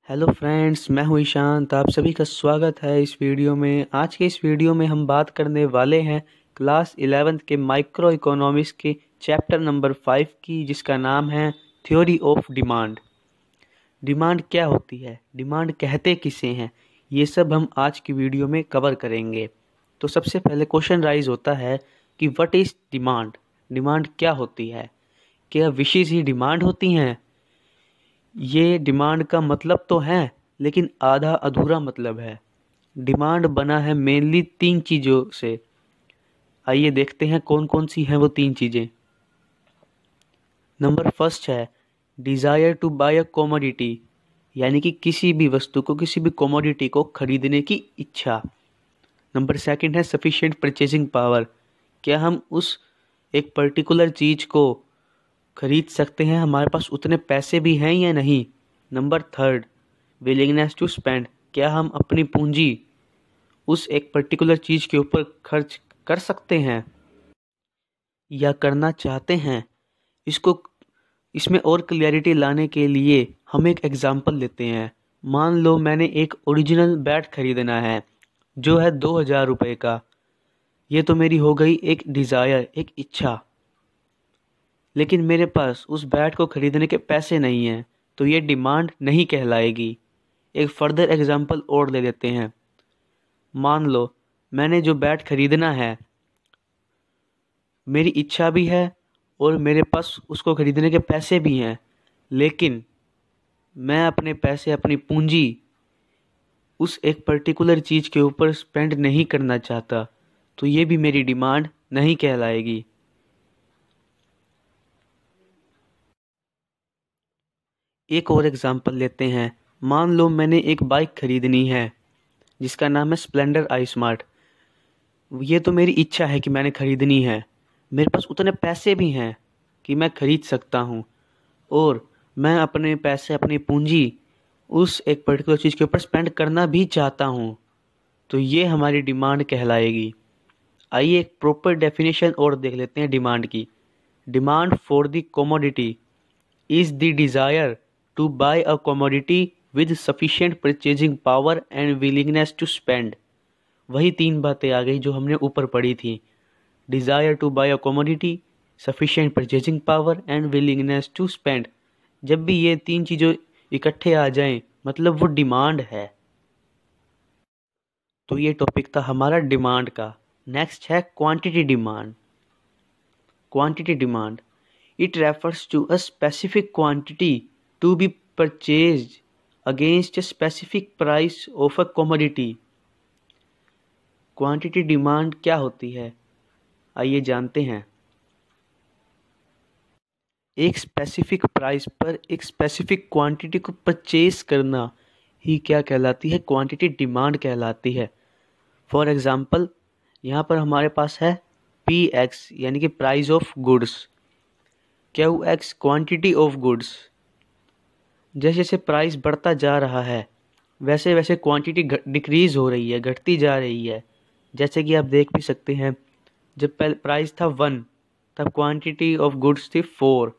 Hello friends, मैं हूं ईशांत। आप सभी का स्वागत है इस वीडियो में। आज के इस वीडियो में हम बात करने वाले हैं क्लास 11th के माइक्रो इकोनॉमिक्स के चैप्टर नंबर 5 की, जिसका नाम है थ्योरी ऑफ डिमांड। डिमांड क्या होती है, डिमांड कहते किसे हैं, ये सब हम आज की वीडियो में कवर करेंगे। तो सबसे पहले क्वेश्चन राइज होता है कि व्हाट इज़ डिमांड। डिमांड क्या होती है? क्या विशेष ही डिमांड होती हैं? ये डिमांड का मतलब तो है, लेकिन आधा अधूरा मतलब है। डिमांड बना है मेनली 3 चीज़ों से। आइए देखते हैं कौन कौन सी हैं वो 3 चीज़ें। नंबर फर्स्ट है desire to buy a commodity, यानी कि किसी भी वस्तु को, किसी भी कमोडिटी को खरीदने की इच्छा। नंबर सेकंड है सफिशिएंट परचेजिंग पावर, क्या हम उस एक पर्टिकुलर चीज़ को खरीद सकते हैं, हमारे पास उतने पैसे भी हैं या नहीं। Number third willingness to spend, क्या हम अपनी पूंजी उस एक पर्टिकुलर चीज़ के ऊपर खर्च कर सकते हैं या करना चाहते हैं। इसको इसमें और क्लियरिटी लाने के लिए हम एक एग्जांपल लेते हैं। मान लो मैंने एक ओरिजिनल बैट खरीदना है जो है 2000 रुपये का। ये तो मेरी हो गई एक डिज़ायर, एक इच्छा। लेकिन मेरे पास उस बैट को खरीदने के पैसे नहीं हैं, तो ये डिमांड नहीं कहलाएगी। एक फर्दर एग्जांपल और ले लेते हैं। मान लो मैंने जो बैट खरीदना है, मेरी इच्छा भी है और मेरे पास उसको खरीदने के पैसे भी हैं, लेकिन मैं अपने पैसे, अपनी पूंजी उस एक पर्टिकुलर चीज़ के ऊपर स्पेंड नहीं करना चाहता, तो ये भी मेरी डिमांड नहीं कहलाएगी। एक और एग्जांपल लेते हैं। मान लो मैंने एक बाइक खरीदनी है जिसका नाम है स्प्लेंडर आई स्मार्ट। ये तो मेरी इच्छा है कि मैंने खरीदनी है, मेरे पास उतने पैसे भी हैं कि मैं खरीद सकता हूँ, और मैं अपने पैसे, अपनी पूंजी उस एक पर्टिकुलर चीज़ के ऊपर स्पेंड करना भी चाहता हूँ, तो ये हमारी डिमांड कहलाएगी। आइए एक प्रॉपर डेफिनेशन और देख लेते हैं डिमांड की। Demand for the commodity is the desire to buy a commodity with sufficient purchasing power and willingness to spend. वही 3 बातें आ गई जो हमने ऊपर पढ़ी थी। Desire to buy a commodity, sufficient purchasing power and willingness to spend. जब भी ये 3 चीज़ें इकट्ठे आ जाएं, मतलब वो डिमांड है। तो ये टॉपिक था हमारा डिमांड का। नेक्स्ट है quantity demand. Quantity demand, it refers to a specific quantity to be purchased against a specific price of a commodity। Quantity demand क्या होती है, आइए जानते हैं। एक स्पेसिफिक प्राइस पर एक स्पेसिफिक क्वांटिटी को परचेज करना ही क्या कहलाती है, क्वांटिटी डिमांड कहलाती है। फॉर एग्जांपल, यहाँ पर हमारे पास है PX, यानी कि price of goods, QX quantity of goods. जैसे जैसे प्राइस बढ़ता जा रहा है, वैसे वैसे क्वांटिटी डिक्रीज़ हो रही है, घटती जा रही है। जैसे कि आप देख भी सकते हैं, जब पहले प्राइस था 1, तब क्वांटिटी ऑफ गुड्स थी 4।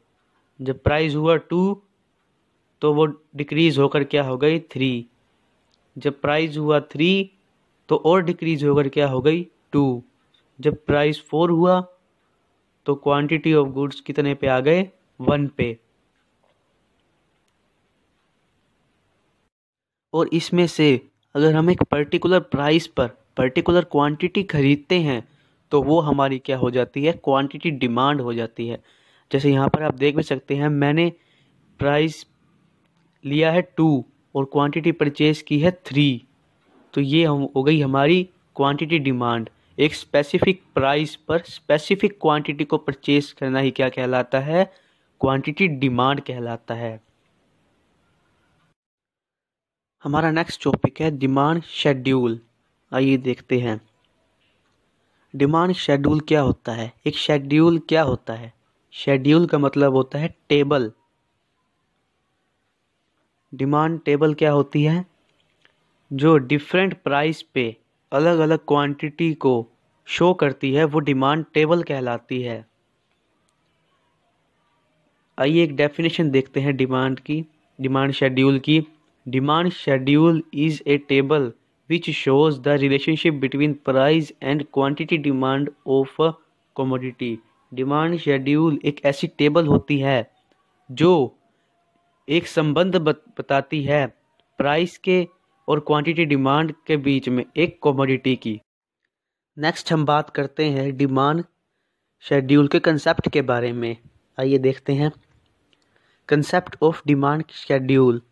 जब प्राइस हुआ 2, तो वो डिक्रीज़ होकर क्या हो गई 3। जब प्राइस हुआ 3, तो और डिक्रीज़ होकर क्या हो गई 2। जब प्राइस 4 हुआ, तो क्वांटिटी ऑफ गुड्स कितने पे आ गए, 1 पे। और इसमें से अगर हम एक पर्टिकुलर प्राइस पर पर्टिकुलर क्वांटिटी खरीदते हैं, तो वो हमारी क्या हो जाती है, क्वांटिटी डिमांड हो जाती है। जैसे यहाँ पर आप देख भी सकते हैं, मैंने प्राइस लिया है 2 और क्वांटिटी परचेज की है 3, तो ये हो गई हमारी क्वांटिटी डिमांड। एक स्पेसिफिक प्राइस पर स्पेसिफिक क्वांटिटी को परचेज करना ही क्या कहलाता है, क्वांटिटी डिमांड कहलाता है। हमारा नेक्स्ट टॉपिक है डिमांड शेड्यूल। आइए देखते हैं डिमांड शेड्यूल क्या होता है। एक शेड्यूल क्या होता है, शेड्यूल का मतलब होता है टेबल। डिमांड टेबल क्या होती है, जो डिफरेंट प्राइस पे अलग अलग क्वांटिटी को शो करती है, वो डिमांड टेबल कहलाती है। आइए एक डेफिनेशन देखते हैं डिमांड की, डिमांड शेड्यूल की। Demand schedule is a table which shows the relationship between price and quantity demand of a commodity. Demand schedule एक ऐसी टेबल होती है जो एक संबंध बताती है प्राइस के और क्वांटिटी डिमांड के बीच में एक कमोडिटी की। नेक्स्ट हम बात करते हैं डिमांड शेड्यूल के कंसेप्ट के बारे में। आइए देखते हैं कंसेप्ट ऑफ डिमांड शेड्यूल।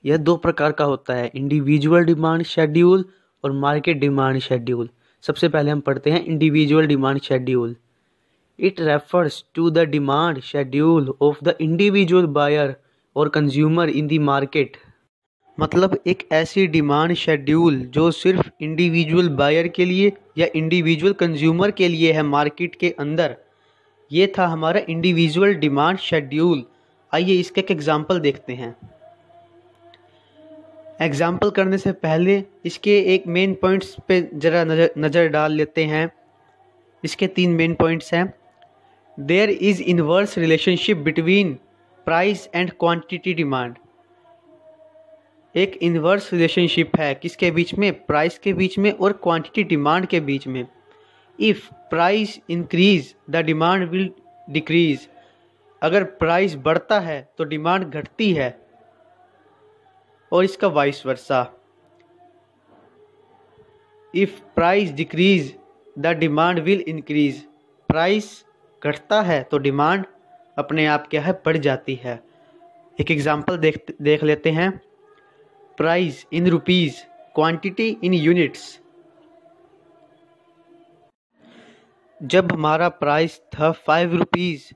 यह दो प्रकार का होता है, इंडिविजुअल डिमांड शेड्यूल और मार्केट डिमांड शेड्यूल। सबसे पहले हम पढ़ते हैं individual demand schedule. It refers to the demand schedule of the individual buyer और कंज्यूमर इन द मार्केट। मतलब एक ऐसी डिमांड शेड्यूल जो सिर्फ इंडिविजुअल बायर के लिए या इंडिविजुअल कंज्यूमर के लिए है मार्केट के अंदर। ये था हमारा इंडिविजुअल डिमांड शेड्यूल। आइए इसके एक एग्जाम्पल देखते हैं। एग्जाम्पल करने से पहले इसके एक मेन पॉइंट्स पे ज़रा नज़र डाल लेते हैं। इसके 3 मेन पॉइंट्स हैं। There is inverse relationship between price and quantity demand. एक इनवर्स रिलेशनशिप है किसके बीच में? प्राइस के बीच में और क्वांटिटी डिमांड के बीच में। If price increase the demand will decrease. अगर प्राइस बढ़ता है तो डिमांड घटती है, और इसका vice versa. If price decrease the demand will increase. Price घटता है तो डिमांड अपने आप क्या है, बढ़ जाती है। एक एग्जांपल देख लेते हैं। Price in rupees, quantity in units. जब हमारा प्राइस था 5 रुपीज़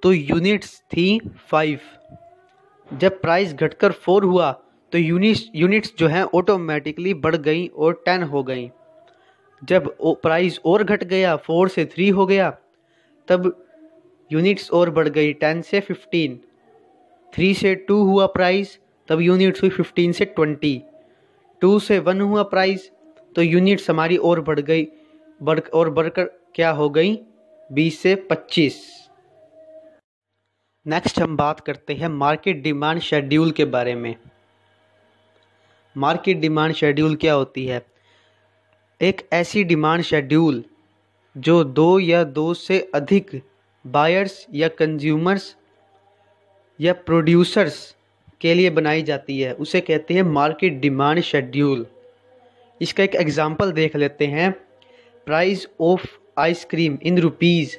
तो यूनिट्स थी 5। जब प्राइस घटकर 4 हुआ तो यूनिट्स जो हैं ऑटोमेटिकली बढ़ गई और 10 हो गई। जब प्राइस और घट गया, 4 से 3 हो गया, तब यूनिट्स और बढ़ गई 10 से 15। 3 से 2 हुआ प्राइस, तब यूनिट्स हुई 15 से 20। 2 से 1 हुआ प्राइस तो यूनिट्स हमारी और बढ़ गई, बढ़कर क्या हो गई, 20 से 25। नेक्स्ट हम बात करते हैं मार्केट डिमांड शेड्यूल के बारे में। मार्केट डिमांड शेड्यूल क्या होती है? एक ऐसी डिमांड शेड्यूल जो 2 या 2 से अधिक बायर्स या कंज्यूमर्स या प्रोड्यूसर्स के लिए बनाई जाती है, उसे कहते हैं मार्केट डिमांड शेड्यूल। इसका एक एग्जांपल देख लेते हैं। Price of ice cream in rupees,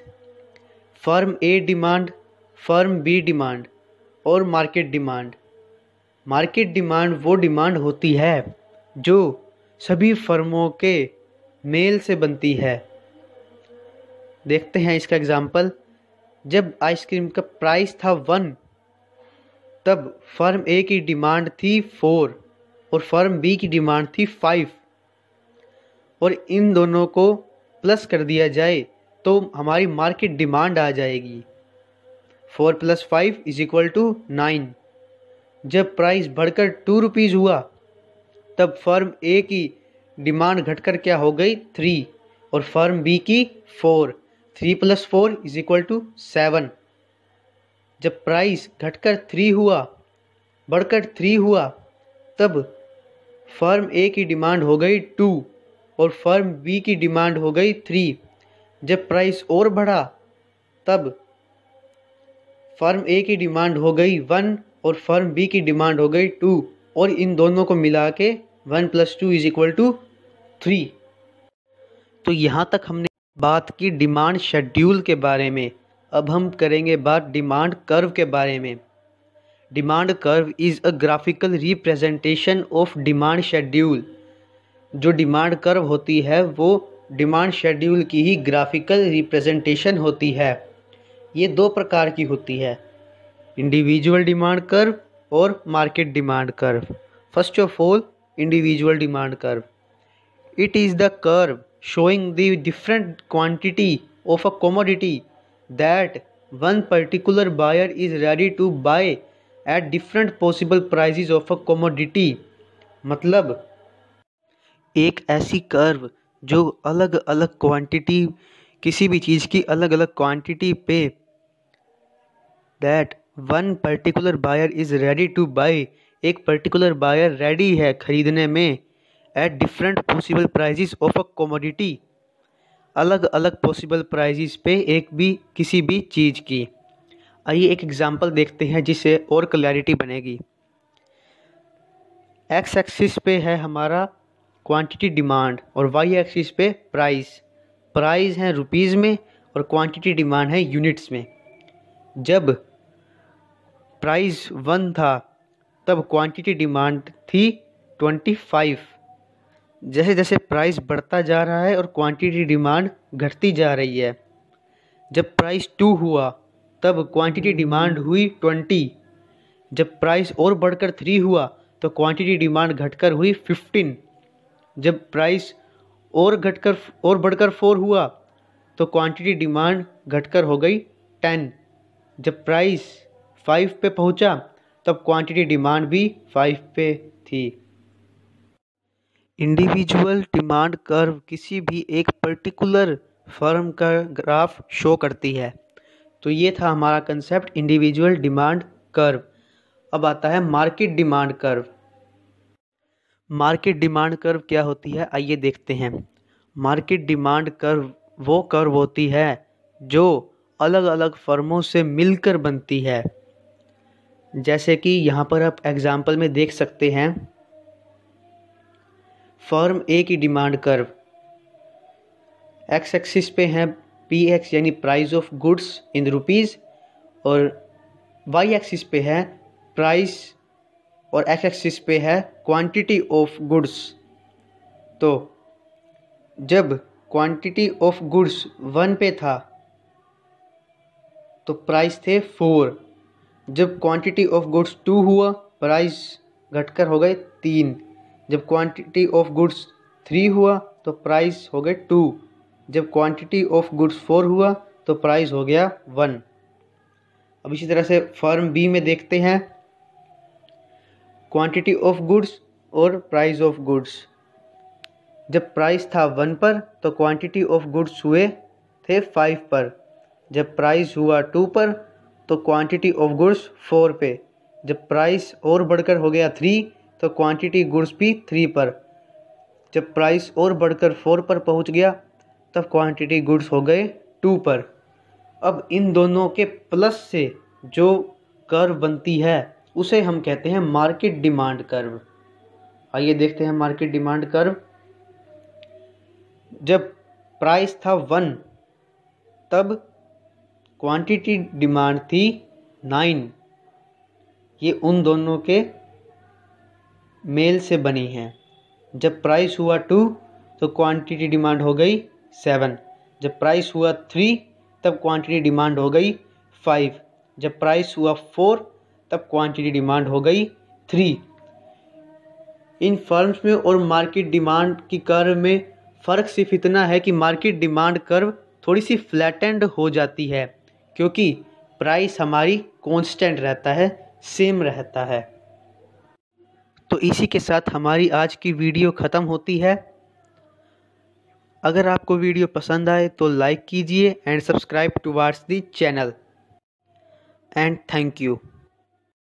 firm A demand, firm B demand और मार्केट डिमांड। मार्केट डिमांड वो डिमांड होती है जो सभी फर्मों के मेल से बनती है। देखते हैं इसका एग्जांपल। जब आइसक्रीम का प्राइस था 1, तब फर्म ए की डिमांड थी 4 और फर्म बी की डिमांड थी 5, और इन दोनों को प्लस कर दिया जाए तो हमारी मार्केट डिमांड आ जाएगी। 4 + 5 = 9। जब प्राइस बढ़कर 2 रुपीज़ हुआ तब फर्म ए की डिमांड घटकर क्या हो गई, 3, और फर्म बी की 4। 3 + 4 = 7। जब प्राइस घटकर 3 हुआ, बढ़कर 3 हुआ, तब फर्म ए की डिमांड हो गई 2 और फर्म बी की डिमांड हो गई 3। जब प्राइस और बढ़ा तब फर्म ए की डिमांड हो गई 1 और फर्म बी की डिमांड हो गई 2, और इन दोनों को मिला के 1 + 2 = 3। तो यहाँ तक हमने बात की डिमांड शेड्यूल के बारे में। अब हम करेंगे बात डिमांड कर्व के बारे में। Demand curve is a graphical representation of demand schedule. जो डिमांड कर्व होती है वो डिमांड शेड्यूल की ही ग्राफिकल रिप्रेजेंटेशन होती है। ये 2 प्रकार की होती है, इंडिविजुअल डिमांड कर्व और market demand curve. First of all, individual demand curve. It is the curve showing the different quantity of a commodity that one particular buyer is ready to buy at different possible prices of a commodity। मतलब एक ऐसी curve जो अलग अलग quantity, किसी भी चीज़ की अलग अलग क्वांटिटी पे that one particular buyer is ready to buy एक पर्टिकुलर बायर रेडी है खरीदने में at different possible prices of a commodity, अलग अलग पॉसिबल प्राइजेस पे किसी भी चीज़ की। आइए एक एग्जांपल देखते हैं जिससे और क्लैरिटी बनेगी। एक्स एक्सिस पे है हमारा क्वांटिटी डिमांड और वाई एक्सिस पे प्राइस है रुपीज़ में और क्वांटिटी डिमांड है यूनिट्स में। जब प्राइस 1 था तब क्वांटिटी डिमांड थी 25। जैसे जैसे प्राइस बढ़ता जा रहा है और क्वांटिटी डिमांड घटती जा रही है। जब प्राइस 2 हुआ तब क्वांटिटी डिमांड हुई 20। जब प्राइस और बढ़कर 3 हुआ तो क्वांटिटी डिमांड घटकर हुई 15। जब प्राइस और बढ़कर 4 हुआ तो क्वांटिटी डिमांड घटकर हो गई 10। जब प्राइस 5 पे पहुंचा तब क्वांटिटी डिमांड भी 5 पे थी। इंडिविजुअल डिमांड कर्व किसी भी एक पर्टिकुलर फर्म का ग्राफ शो करती है। तो ये था हमारा कंसेप्ट इंडिविजुअल डिमांड कर्व। अब आता है market demand curve. Market demand curve क्या होती है, आइए देखते हैं। मार्केट डिमांड कर्व वो कर्व होती है जो अलग अलग फर्मों से मिलकर बनती है। जैसे कि यहाँ पर आप एग्जाम्पल में देख सकते हैं, फर्म ए की डिमांड कर्व एक्स एक्सिस पे है पी एक्स यानी price of goods in rupees और वाई एक्सिस पे है प्राइस और एक्स एक्सिस पे है क्वांटिटी ऑफ गुड्स। तो जब क्वांटिटी ऑफ गुड्स 1 पे था तो प्राइस थे 4। जब क्वांटिटी ऑफ गुड्स 2 हुआ प्राइस घटकर हो गए 3। जब क्वांटिटी ऑफ गुड्स 3 हुआ तो प्राइस हो गए 2। जब क्वांटिटी ऑफ गुड्स 4 हुआ तो प्राइस हो गया 1। अब इसी तरह से फर्म बी में देखते हैं क्वांटिटी ऑफ गुड्स और प्राइस ऑफ गुड्स। जब प्राइस था 1 पर तो क्वांटिटी ऑफ गुड्स हुए थे 5 पर। जब प्राइस हुआ 2 पर तो क्वांटिटी ऑफ गुड्स 4 पे। जब प्राइस और बढ़कर हो गया 3 तो क्वांटिटी गुड्स भी 3 पर। जब प्राइस और बढ़कर 4 पर पहुंच गया तब क्वांटिटी गुड्स हो गए 2 पर। अब इन दोनों के प्लस से जो कर्व बनती है उसे हम कहते हैं मार्केट डिमांड कर्व। आइए देखते हैं मार्केट डिमांड कर्व। जब प्राइस था 1 तब क्वांटिटी डिमांड थी 9। ये उन दोनों के मेल से बनी है। जब प्राइस हुआ 2 तो क्वांटिटी डिमांड हो गई 7। जब प्राइस हुआ 3 तब क्वांटिटी डिमांड हो गई 5। जब प्राइस हुआ 4 तब क्वांटिटी डिमांड हो गई 3। इन फर्म्स में और मार्केट डिमांड की कर्व में फ़र्क सिर्फ इतना है कि मार्केट डिमांड कर्व थोड़ी सी फ्लैटेंड हो जाती है क्योंकि प्राइस हमारी कांस्टेंट रहता है, सेम रहता है। तो इसी के साथ हमारी आज की वीडियो ख़त्म होती है। अगर आपको वीडियो पसंद आए तो लाइक कीजिए and subscribe towards the channel and thank you.